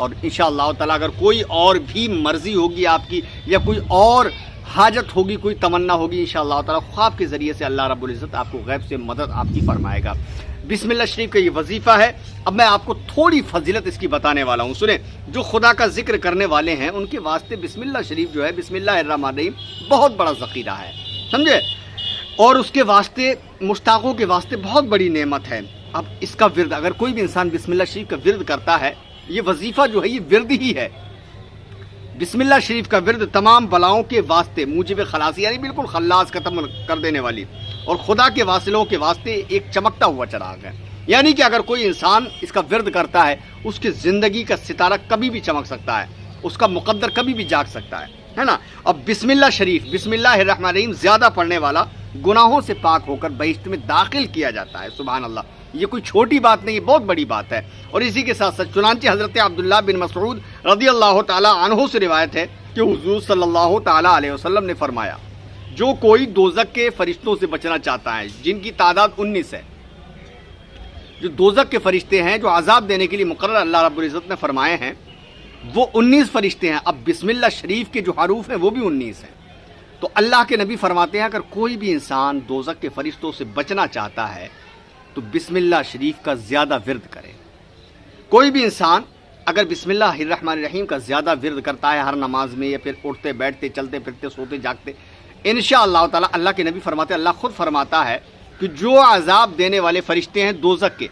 اور انشاءاللہ تعالیٰ اگر کوئی اور بھی مرضی ہوگی آپ کی یا کوئی اور حاجت ہوگی, کوئی تمنا ہوگی, انشاءاللہ تعالیٰ خواب کے ذریعے سے اللہ رب العزت آپ کو غیب سے مدد آپ کی فرمائے گا. بسم اللہ شریف کا یہ وظیفہ ہے. اب میں آپ کو تھوڑی فضیلت اس کی بتانے والا ہوں. سنیں, جو خدا کا ذکر کرنے والے ہیں ان کے واسطے بسم اللہ شریف جو ہے, بسم اللہ الرحمن الرحیم, بہت بڑا ذخیرہ ہے, سمجھے, اور اس کے واسطے مشتاقوں کے واسطے بہت بڑی نعمت ہے. اب اس کا ورد اگر کوئی بھی انسان بسم اللہ شریف کا ورد کرتا ہے, یہ وظیفہ جو ہے یہ ورد ہی ہے. بسم اللہ شریف کا ورد تمام بلاؤں کے واسطے موجب خلاصی, یعنی بالکل خلاص ختم کر دینے والی, اور خدا کے واصلوں کے واسطے ایک چمکتا ہوا چراغ ہے. یعنی کہ اگر کوئی انسان اس کا ورد کرتا ہے, اس کی زندگی کا ستارہ کبھی بھی چمک سکتا ہے, اس کا مقدر کبھی بھی جاگ سکتا ہے نا. اب بسم اللہ شریف, بسم اللہ الرحمن الرحیم زیادہ پڑھنے والا گناہوں سے پاک ہو کر بہشت میں داخل کیا جاتا ہے. سبحان اللہ, یہ کوئی چھوٹی بات نہیں, یہ بہت بڑی بات ہے. اور اسی کے ساتھ ساتھ چنانچہ حضرت عبداللہ بن مسعود رضی اللہ تعالیٰ عنہ سے روایت ہے کہ حضور صلی اللہ تعالیٰ علیہ وسلم نے فرمایا, جو کوئی دوزخ کے فرشتوں سے بچنا چاہتا ہے, جن کی تعداد 19 ہے, جو دوزخ کے فرشتے ہیں جو عذاب دینے کے لیے مقرر اللہ رب العزت نے فرمائے ہیں, وہ 19 فرشتے ہیں. اب بسم اللہ شریف کے جو حروف ہیں وہ بھی 19 ہیں. تو اللہ کے نبی فرماتے ہیں اگر کوئی بھی انسان دوزخ کے فرشتوں سے بچنا چاہتا ہے تو بسم اللہ شریف کا زیادہ ورد کرے. کوئی بھی انسان اگر بسم اللہ الرحمن الرحیم کا زیادہ ورد کرتا ہے ہر نماز میں, یا پھر اٹھتے بیٹھتے چلتے پھرتے سوتے جاگتے, انشاءاللہ تعالیٰ اللہ کے نبی فرماتے ہیں, اللہ خود فرماتا ہے کہ جو عذاب دینے والے فرشتے ہیں دوزخ کے,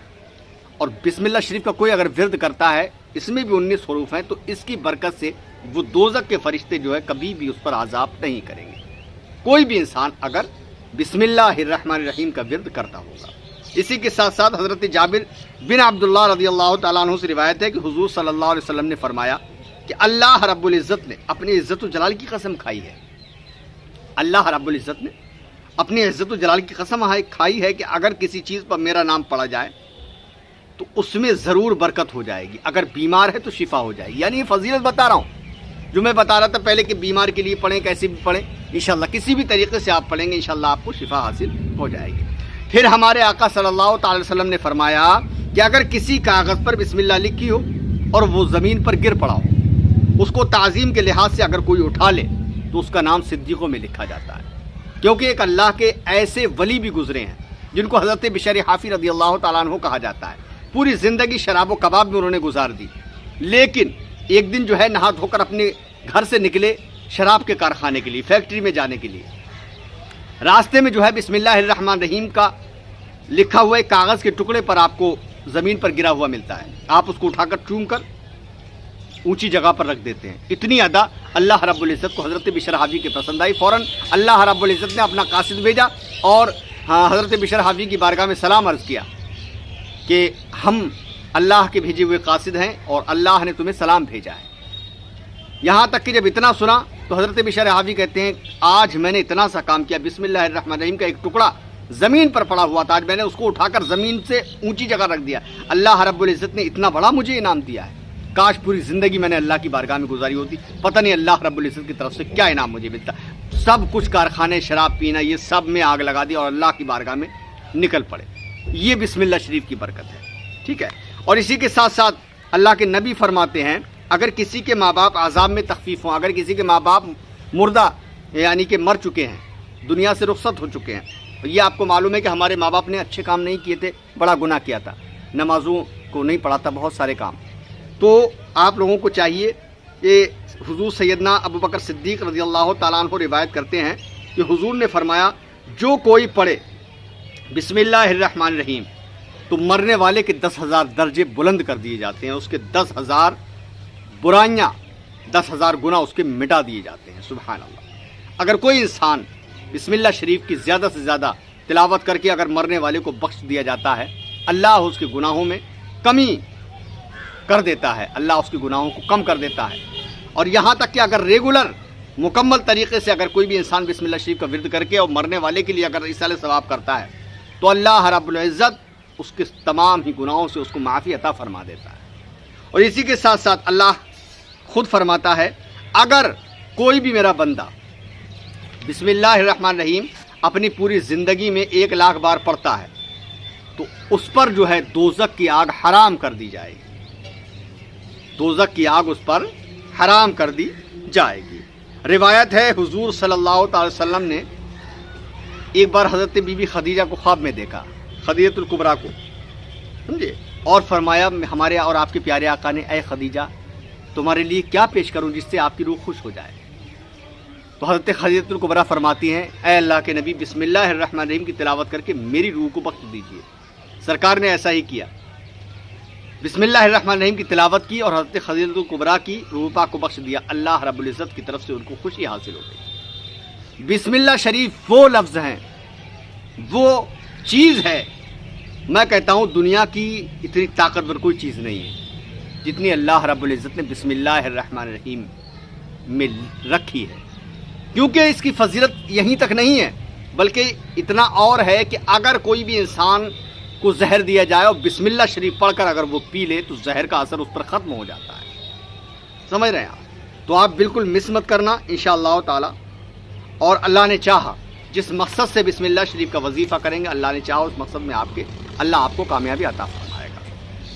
اور بسم اللہ شریف کا کوئی اگر ورد کرتا ہے, اس میں بھی 19 حروف ہیں, تو اس کی برکت سے وہ دوزخ کے فرشتے جو ہے کبھی بھی اس پر عذاب نہیں کریں گے. کوئی بھی انسان اگر بسم اللہ الرحمن الرحیم کا ورد کرتا ہوگا. اسی کے ساتھ ساتھ حضرت جابر بن عبداللہ رضی اللہ تعالیٰ عنہ سے روایت ہے کہ حضور صلی اللہ علیہ وسلم نے فرمایا کہ اللہ رب العزت نے اپنی عزت و جلال کی قسم کھائی ہے, اللہ رب العزت نے اپنی عزت و جلال کی قسم کھائی ہے کہ اگر کسی چیز پر میرا نام پڑا جائے تو اس میں ضرور برکت ہو جائے گی, اگر بیمار ہے تو شفا ہو جائے گی. یعنی یہ فضیلت بتا رہا ہوں جو میں بتا رہا تھا پہلے کہ بیمار کے لیے پڑھیں, کیسے بھی پڑھیں, انشاءاللہ کسی بھی طریقے سے آپ پڑھیں گے انشاءاللہ آپ کو شفا حاصل ہو جائے گی. پھر ہمارے آقا صلی اللہ تعالی وسلم نے فرمایا کہ اگر کسی کاغذ پر بسم اللہ لکھی ہو اور وہ زمین پر گر پڑا ہو, اس کو تعظیم کے لحاظ سے اگر کوئی اٹھا لے تو اس کا نام صدیقوں میں لکھا جاتا ہے, کیونکہ ایک اللہ کے ایسے ولی بھی گزرے ہیں جن کو حضرت بشر حافی رضی اللہ تعالیٰ عنہ کہا جاتا ہے. پوری زندگی شراب و کباب میں انہوں نے گزار دی, لیکن ایک دن جو ہے نہا دھو کر اپنے گھر سے نکلے شراب کے کارخانے کے لیے, فیکٹری میں جانے کے لیے. راستے میں جو ہے بسم اللہ الرحمن الرحیم کا لکھا ہوا ایک کاغذ کے ٹکڑے پر آپ کو زمین پر گرا ہوا ملتا ہے, آپ اس کو اٹھا کر چوم کر اونچی جگہ پر رکھ دیتے ہیں. اتنی ادا اللہ رب العزت کو حضرت بشر حافی کی پسند آئی. فوراً اللہ رب العزت نے اپنا قاصد بھیجا اور حضرت بشر حافی کی بارگاہ میں سلام عرض کیا کہ ہم اللہ کے بھیجے ہوئے قاصد ہیں اور اللہ نے تمہیں سلام بھیجا ہے. یہاں تک کہ جب اتنا سنا تو حضرت بشر حافی کہتے ہیں آج میں نے اتنا سا کام کیا, بسم اللہ الرحمن الرحیم کا ایک ٹکڑا زمین پر پڑا ہوا تھا, آج میں نے اس کو اٹھا کر زمین سے اونچی جگہ رکھ دیا. اللہ رب العزت نے اتنا بڑا مجھے انعام دیا ہے, کاش پوری زندگی میں نے اللہ کی بارگاہ میں گزاری ہوتی, پتہ نہیں اللہ رب العزت کی طرف سے کیا انعام مجھے ملتا. سب کچھ کارخانے, شراب پینا, یہ سب میں آگ لگا دی اور اللہ کی بارگاہ میں نکل پڑے. یہ بسم اللہ شریف کی برکت ہے, ٹھیک ہے. اور اسی کے ساتھ ساتھ اللہ کے نبی فرماتے ہیں اگر کسی کے ماں باپ عذاب میں تخفیف ہوں, اگر کسی کے ماں باپ مردہ یعنی کہ مر چکے ہیں, دنیا سے رخصت ہو چکے ہیں, یہ آپ کو معلوم ہے کہ ہمارے ماں باپ نے اچھے کام نہیں کیے تھے, بڑا گناہ کیا تھا, نمازوں کو نہیں پڑھا تھا, بہت سارے کام, تو آپ لوگوں کو چاہیے کہ حضور سیدنا ابو بکر صدیق رضی اللہ تعالیٰ عنہ روایت کرتے ہیں کہ حضور نے فرمایا جو کوئی پڑھے بسم اللہ الرحمن الرحیم تو مرنے والے کے 10,000 درجے بلند کر دیے جاتے ہیں, اس کے 10,000 برائیاں, 10,000 گناہ اس کے مٹا دیے جاتے ہیں. سبحان اللہ. اگر کوئی انسان بسم اللہ شریف کی زیادہ سے زیادہ تلاوت کر کے اگر مرنے والے کو بخش دیا جاتا ہے, اللہ اس کے گناہوں میں کمی کر دیتا ہے, اللہ اس کے گناہوں کو کم کر دیتا ہے. اور یہاں تک کہ اگر ریگولر مکمل طریقے سے اگر کوئی بھی انسان بسم اللہ شریف کا ورد کر کے اور مرنے والے کے لیے اگر ایصال ثواب کرتا ہے تو اللہ رب العزت اس کے تمام ہی گناہوں سے اس کو معافی عطا فرما دیتا ہے. اور اسی کے ساتھ ساتھ اللہ خود فرماتا ہے اگر کوئی بھی میرا بندہ بسم اللہ الرحمن الرحیم اپنی پوری زندگی میں 1,00,000 بار پڑھتا ہے تو اس پر جو ہے دوزخ کی آگ حرام کر دی جائے گی. دوزخ کی آگ اس پر حرام کر دی جائے گی۔ روایت ہے حضور صلی اللہ تعالی وسلم نے ایک بار حضرت بی بی خدیجہ کو خواب میں دیکھا، خدیجہ الکبریٰ کو، سمجھے، اور فرمایا ہمارے اور آپ کے پیارے آقا نے اے خدیجہ تمہارے لیے کیا پیش کروں جس سے آپ کی روح خوش ہو جائے؟ تو حضرت خدیجہ الکبریٰ فرماتی ہیں اے اللہ کے نبی بسم اللہ الرحمن الرحیم کی تلاوت کر کے میری روح کو بخش دیجیے۔ سرکار نے ایسا ہی کیا، بسم اللہ الرحمن الرحیم کی تلاوت کی اور حضرت خدیجہ الکبریٰ کی روح پاک کو بخش دیا۔ اللہ رب العزت کی طرف سے ان کو خوشی حاصل ہو گئی۔ بسم اللہ شریف وہ لفظ ہیں، وہ چیز ہے، میں کہتا ہوں دنیا کی اتنی طاقتور کوئی چیز نہیں ہے جتنی اللہ رب العزت نے بسم اللہ الرحمن الرحیم میں رکھی ہے، کیونکہ اس کی فضیلت یہیں تک نہیں ہے بلکہ اتنا اور ہے کہ اگر کوئی بھی انسان کو زہر دیا جائے اور بسم اللہ شریف پڑھ کر اگر وہ پی لے تو زہر کا اثر اس پر ختم ہو جاتا ہے، سمجھ رہے ہیں آپ؟ تو آپ بالکل مس مت کرنا انشاءاللہ تعالی، اور اللہ نے چاہا جس مقصد سے بسم اللہ شریف کا وظیفہ کریں گے اللہ نے چاہا اس مقصد میں اللہ آپ کو کامیابی عطا فرمائے گا۔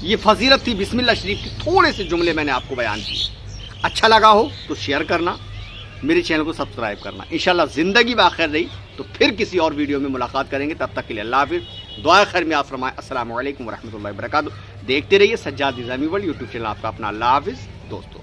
یہ فضیلت تھی بسم اللہ شریف کی، تھوڑے سے جملے میں نے آپ کو بیان کیے۔ اچھا لگا ہو تو شیئر کرنا، میرے چینل کو سبسکرائب کرنا۔ انشاءاللہ زندگی باخیر رہی تو پھر کسی اور ویڈیو میں ملاقات کریں گے، تب تک کے لیے اللہ حافظ، دعائے خیر میں آپ فرمائیں۔ السلام علیکم ورحمۃ اللہ وبرکاتہ۔ دیکھتے رہیے سجاد نظامی ورلڈ یوٹیوب چینل آپ کا اپنا۔ اللہ حافظ دوستو۔